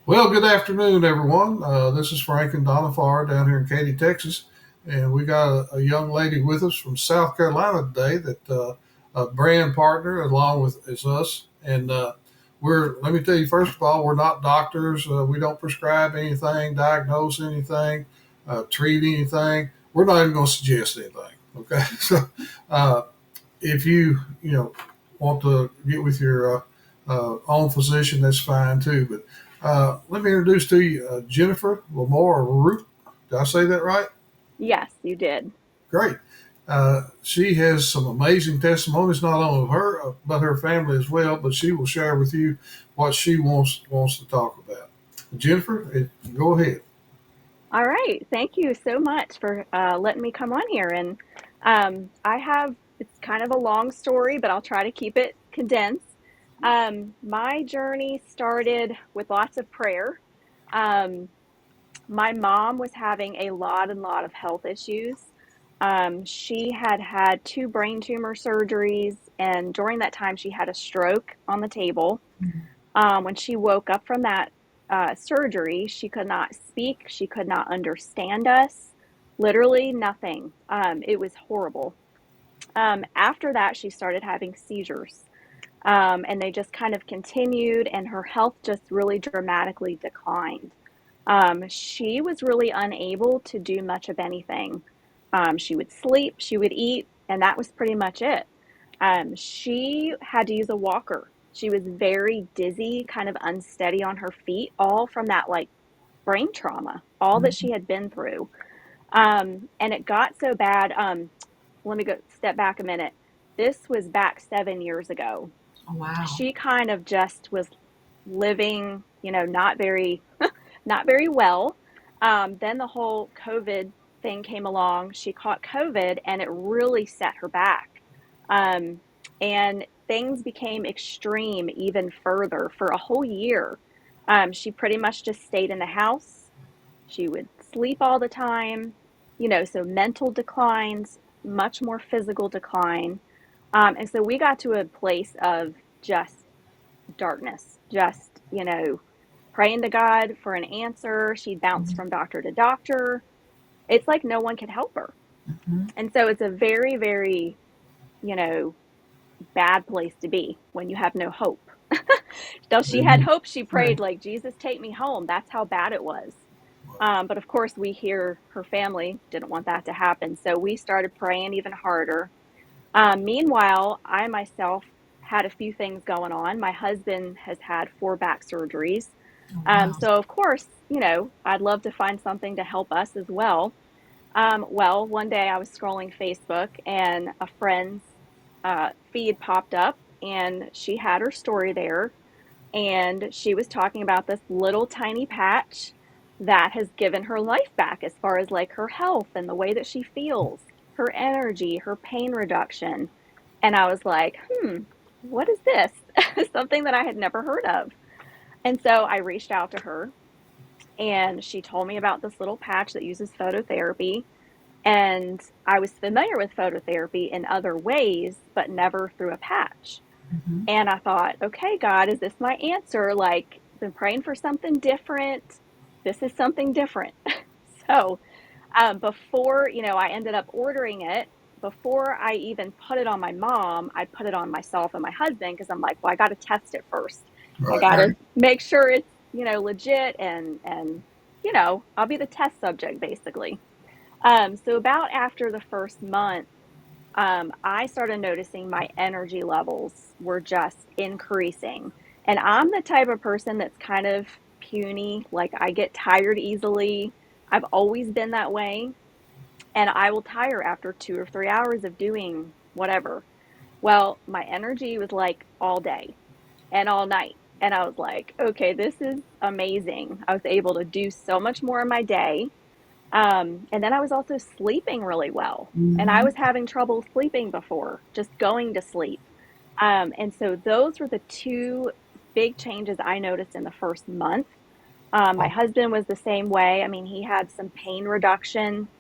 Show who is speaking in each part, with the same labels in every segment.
Speaker 1: Well, good afternoon, everyone. This is Frank and Donna Farr down here in Katy, Texas, and we got a young lady with us from South Carolina today that a brand partner along with is us. And we're let me tell you first of all, we're not doctors. We don't prescribe anything, diagnose anything, treat anything. We're not even going to suggest anything. Okay, so uh, if you want to get with your own physician, that's fine too. But let me introduce to you Jennifer Lamora Rupe. Did I say that right?
Speaker 2: Yes, you did.
Speaker 1: Great. She has some amazing testimonies, not only of her but her family as well. But she will share with you what she wants to talk about. Jennifer, go ahead.
Speaker 2: All right. Thank you so much for letting me come on here. And it's kind of a long story, but I'll try to keep it condensed. My journey started with lots of prayer. Um, my mom was having a lot of health issues. She had had two brain tumor surgeries, and during that time, she had a stroke on the table. When she woke up from that surgery, she could not speak. She could not understand us. Literally nothing. It was horrible. After that, she started having seizures. And they just kind of continued, and her health just really dramatically declined. She was really unable to do much of anything. She would sleep, she would eat, and that was pretty much it. She had to use a walker. She was very dizzy, kind of unsteady on her feet, all from that like brain trauma, all that she had been through. And it got so bad. Let me go step back a minute. This was back 7 years ago.
Speaker 3: Oh, wow.
Speaker 2: She kind of just was living, not very well. Then the whole COVID thing came along. She caught COVID and it really set her back. Um, and things became extreme even further for a whole year. She pretty much just stayed in the house. She would sleep all the time, so mental declines, much more physical decline. And so we got to a place of just darkness, just, praying to God for an answer. She'd bounce from doctor to doctor. It's like no one could help her.
Speaker 3: Mhm.
Speaker 2: And so it's a very, very, you know, bad place to be when you have no hope. Though she had
Speaker 1: Amen.
Speaker 2: hope, she
Speaker 3: Right.
Speaker 2: prayed, like, Jesus, take me home. That's how bad it was. But of course, we hear her family didn't want that to happen. So we started praying even harder. Meanwhile, I myself had a few things going on. My husband has had four back surgeries.
Speaker 3: Oh, wow.
Speaker 2: So, of course, I'd love to find something to help us as well. Well, one day I was scrolling Facebook and a friend's feed popped up, and she had her story there. And she was talking about this little tiny patch that has given her life back as far as like her health and the way that she feels, her energy, her pain reduction. And I was like, what is this? Something that I had never heard of. And so I reached out to her and she told me about this little patch that uses phototherapy. And I was familiar with phototherapy in other ways, but never through a patch.
Speaker 3: Mhm.
Speaker 2: And I thought, okay, God, is this my answer? Like, been praying for something different. This is something different. So, before, I ended up ordering it, before I even put it on my mom, I put it on myself and my husband because I'm like, well, I got to test it first. I
Speaker 1: Right.
Speaker 2: got
Speaker 3: Right.
Speaker 2: to make sure it's, legit and I'll be the test subject basically. So about after the first month, I started noticing my energy levels were just increasing. And I'm the type of person that's kind of puny, like I get tired easily. I've always been that way. And I will tire after 2 or 3 hours of doing whatever. Well, my energy was like all day and all night. And I was like, okay, this is amazing. I was able to do so much more in my day. And then I was also sleeping really well. And I
Speaker 3: Mhm.
Speaker 2: was having trouble sleeping before, just going to sleep. And so those were the two big changes I noticed in the first month. My
Speaker 3: Oh,
Speaker 2: husband was the same way. I mean, he had some pain reduction,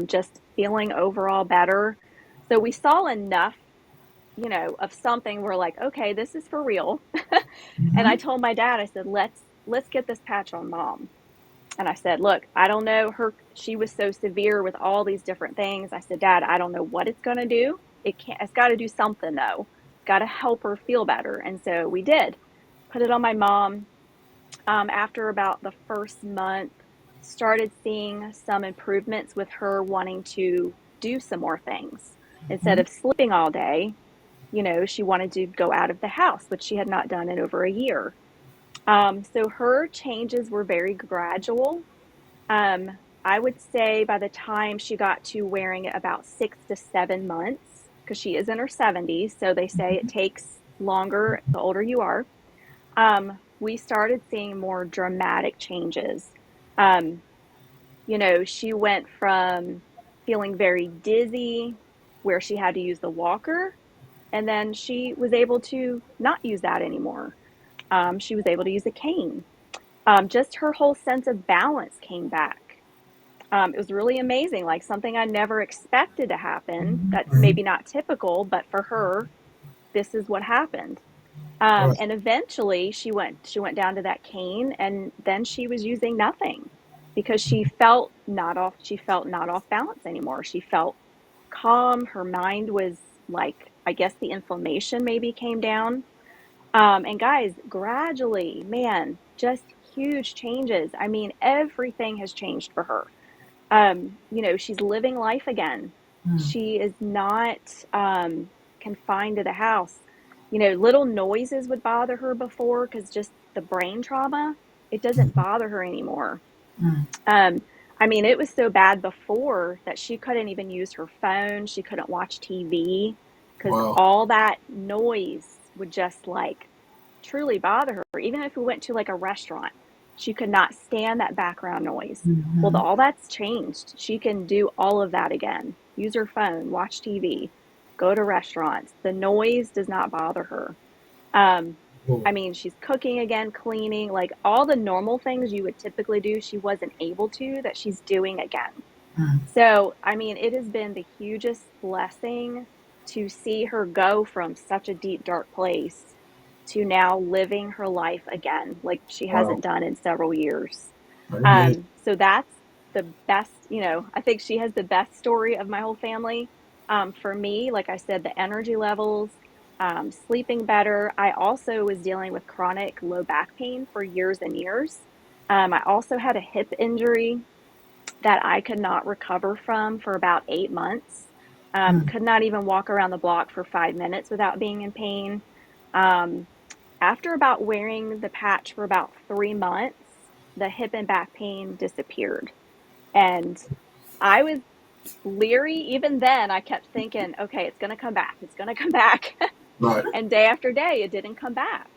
Speaker 2: just feeling overall better. So we saw enough, of something. We're like, okay, this is for real. And I
Speaker 3: mhm.
Speaker 2: told my dad, I said, let's get this patch on mom. And I said, look, I don't know her. She was so severe with all these different things. I said, Dad, I don't know what it's going to do. It's got to do something though. Got to help her feel better. And so we did put it on my mom. After about the first month, started seeing some improvements with her wanting to do some more things. Instead
Speaker 1: Mhm.
Speaker 2: of sleeping all day, she wanted to go out of the house, which she had not done in over a year. So her changes were very gradual. Um, I would say by the time she got to wearing it about 6 to 7 months, because she is in her 70s, so they say it takes longer the older you are. We started seeing more dramatic changes. Um, she went from feeling very dizzy, where she had to use the walker, and then she was able to not use that anymore. She was able to use a cane. Just her whole sense of balance came back. It was really amazing, like something I never expected to happen. That's
Speaker 1: Mhm.
Speaker 2: maybe not typical, but for her, this is what happened.
Speaker 1: Right.
Speaker 2: And eventually she went down to that cane, and then she was using nothing because she felt not off balance anymore. She felt calm. Her mind was like, I guess the inflammation maybe came down. And guys, gradually, man, just huge changes. I mean, everything has changed for her. She's living life again.
Speaker 1: Mm.
Speaker 2: She is not confined to the house. Little noises would bother her before because just the brain trauma, it doesn't bother her anymore.
Speaker 1: Mm.
Speaker 2: Um, I mean, it was so bad before that she couldn't even use her phone. She couldn't watch TV because
Speaker 1: Wow.
Speaker 2: all that noise would just like truly bother her. Even if we went to like a restaurant, she could not stand that background noise. Well,
Speaker 1: Mhm.
Speaker 2: all that's changed. She can do all of that again. Use her phone, watch TV, go to restaurants. The noise does not bother her. Um,
Speaker 1: Cool.
Speaker 2: I mean, she's cooking again, cleaning, like all the normal things you would typically do, she wasn't able to, that she's doing again.
Speaker 1: Mm.
Speaker 2: So, I mean, it has been the hugest blessing to see her go from such a deep, dark place to now living her life again, like she
Speaker 1: Wow.
Speaker 2: hasn't done in several years.
Speaker 1: Amen.
Speaker 2: So that's the best, I think she has the best story of my whole family. For me, like I said, the energy levels, sleeping better. I also was dealing with chronic low back pain for years and years. I also had a hip injury that I could not recover from for about 8 months.
Speaker 1: Mm.
Speaker 2: Could not even walk around the block for 5 minutes without being in pain. Um, After about wearing the patch for about 3 months, the hip and back pain disappeared. And I was leery. Even then, I kept thinking, okay, it's going to come back. It's going to come back.
Speaker 1: Right.
Speaker 2: And day after day, it didn't come back.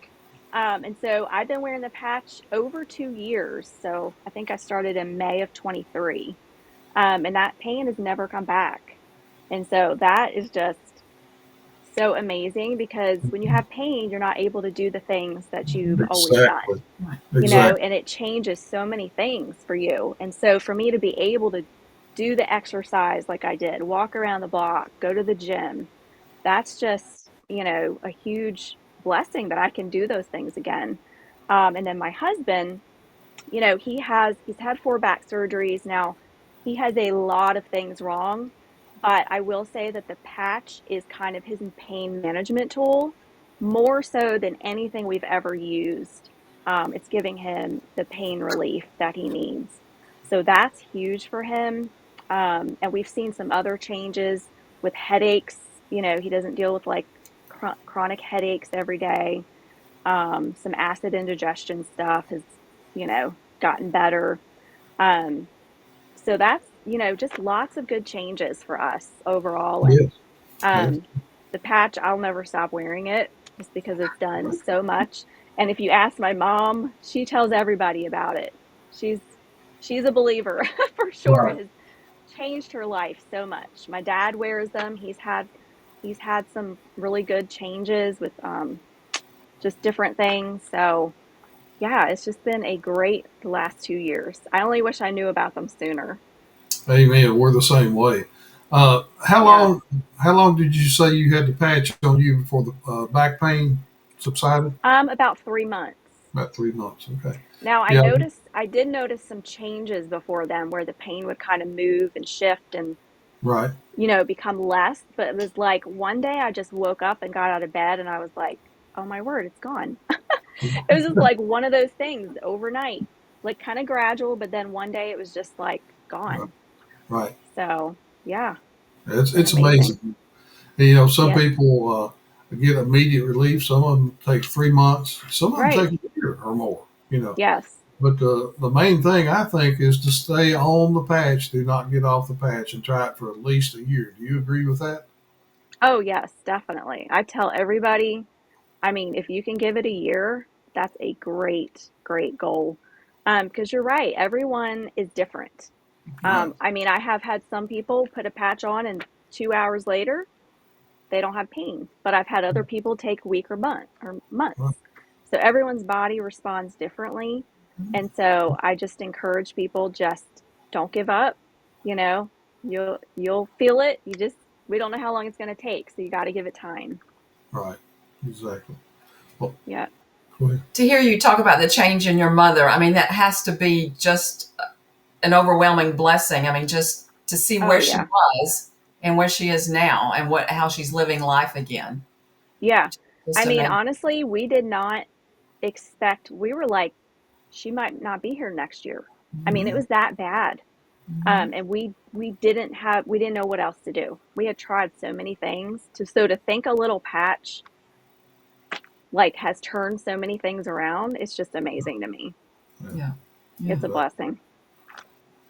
Speaker 2: And so I've been wearing the patch over 2 years. So I think I started in May of 23. And that pain has never come back. And so that is just so amazing because when you have pain, you're not able to do the things that you've always
Speaker 1: Exactly.
Speaker 2: done,
Speaker 1: Exactly.
Speaker 2: and it changes so many things for you. And so for me to be able to do the exercise like I did, walk around the block, go to the gym, that's just, a huge blessing that I can do those things again. And then my husband, he's had 4 back surgeries now. He has a lot of things wrong, but I will say that the patch is kind of his pain management tool more so than anything we've ever used. It's giving him the pain relief that he needs. So that's huge for him. And we've seen some other changes with headaches. He doesn't deal with like chronic headaches every day. Some acid indigestion stuff has, gotten better. Um, so that's, just lots of good changes for us overall. And
Speaker 1: Yes. Yes.
Speaker 2: the patch, I'll never stop wearing it just because it's done so much. And if you ask my mom, she tells everybody about it. She's she's a believer for sure. It
Speaker 1: Right.
Speaker 2: has changed her life so much. My dad wears them. He's had some really good changes with just different things. So yeah, it's just been a great last 2 years. I only wish I knew about them sooner.
Speaker 1: Amen. We're the same way. How
Speaker 2: Yeah.
Speaker 1: long? How long did you say you had the patch on you before the back pain subsided?
Speaker 2: About 3 months.
Speaker 1: About 3 months. Okay.
Speaker 2: Now
Speaker 1: Yeah.
Speaker 2: I did notice some changes before then where the pain would kind of move and shift and,
Speaker 1: Right.
Speaker 2: become less, but it was like one day I just woke up and got out of bed and I was like, "Oh my word, it's gone." It was just like one of those things overnight, like kind of gradual, but then one day it was just like
Speaker 1: Right.
Speaker 2: gone.
Speaker 1: Right.
Speaker 2: So, yeah, it's
Speaker 1: It's
Speaker 2: been
Speaker 1: it's
Speaker 2: amazing.
Speaker 1: amazing. And, you know, some
Speaker 2: Yes,
Speaker 1: people get immediate relief. Some of them take 3 months. Some of them
Speaker 2: right.
Speaker 1: take a year or more. You know.
Speaker 2: Yes.
Speaker 1: But the main thing I think is to stay on the patch. Do not get off the patch and try it for at least a year. Do you agree with that?
Speaker 2: Oh, yes, definitely. I tell everybody, I mean, if you can give it a year, that's a great, great goal. Because you're right, everyone is different.
Speaker 1: Right.
Speaker 2: I mean, I have had some people put a patch on and 2 hours later, they don't have pain, but I've had other people take a week or
Speaker 1: Right.
Speaker 2: months. So everyone's body responds differently. And so I just encourage people just don't give up. You know, you'll feel it. We don't know how long it's going to take, so you got to give it time.
Speaker 1: Right. Exactly. Well,
Speaker 2: Yeah.
Speaker 1: go ahead.
Speaker 3: To hear you talk about the change in your mother, I mean, that has to be just an overwhelming blessing. I mean, just to see
Speaker 2: Oh
Speaker 3: where she
Speaker 2: yeah.
Speaker 3: was and where she is now and how she's living life again.
Speaker 2: Yeah. I
Speaker 3: Just
Speaker 2: mean,
Speaker 3: amazing.
Speaker 2: honestly, we did not expect we were like she might not be here next year. I mean, it
Speaker 3: Mhm.
Speaker 2: was that bad.
Speaker 3: Mhm.
Speaker 2: And we didn't know what else to do. We had tried so many things to think a little patch like has turned so many things around. It's just amazing to me.
Speaker 1: Yeah.
Speaker 3: Yeah. Yeah.
Speaker 2: It's a
Speaker 1: Exactly.
Speaker 2: blessing.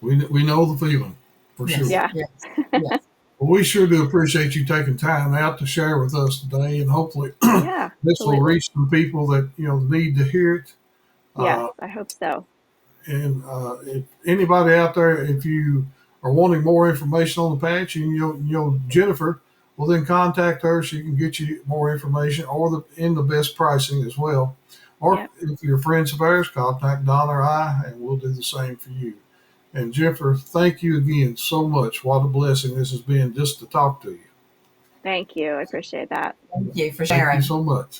Speaker 1: We know the feeling for
Speaker 3: Yes.
Speaker 1: sure.
Speaker 2: Yeah.
Speaker 3: Yes. Yes.
Speaker 1: Well, we sure do appreciate you taking time out to share with us today, and hopefully
Speaker 2: Yeah,
Speaker 1: this will
Speaker 2: absolutely.
Speaker 1: reach some people that need to hear it.
Speaker 2: Yes,
Speaker 1: Uh,
Speaker 2: I hope so.
Speaker 1: and if anybody out there, if you are wanting more information on the patch, and Jennifer, well then contact her. She can get you more information or the best pricing as well. Or
Speaker 2: Yep.
Speaker 1: if you're friends of ours, contact Donna or I, and we'll do the same for you. And Jennifer, thank you again so much. What a blessing this has been just to talk to you.
Speaker 2: Thank you. I appreciate that.
Speaker 3: Thank you for
Speaker 1: Thank you
Speaker 3: sharing.
Speaker 1: so much.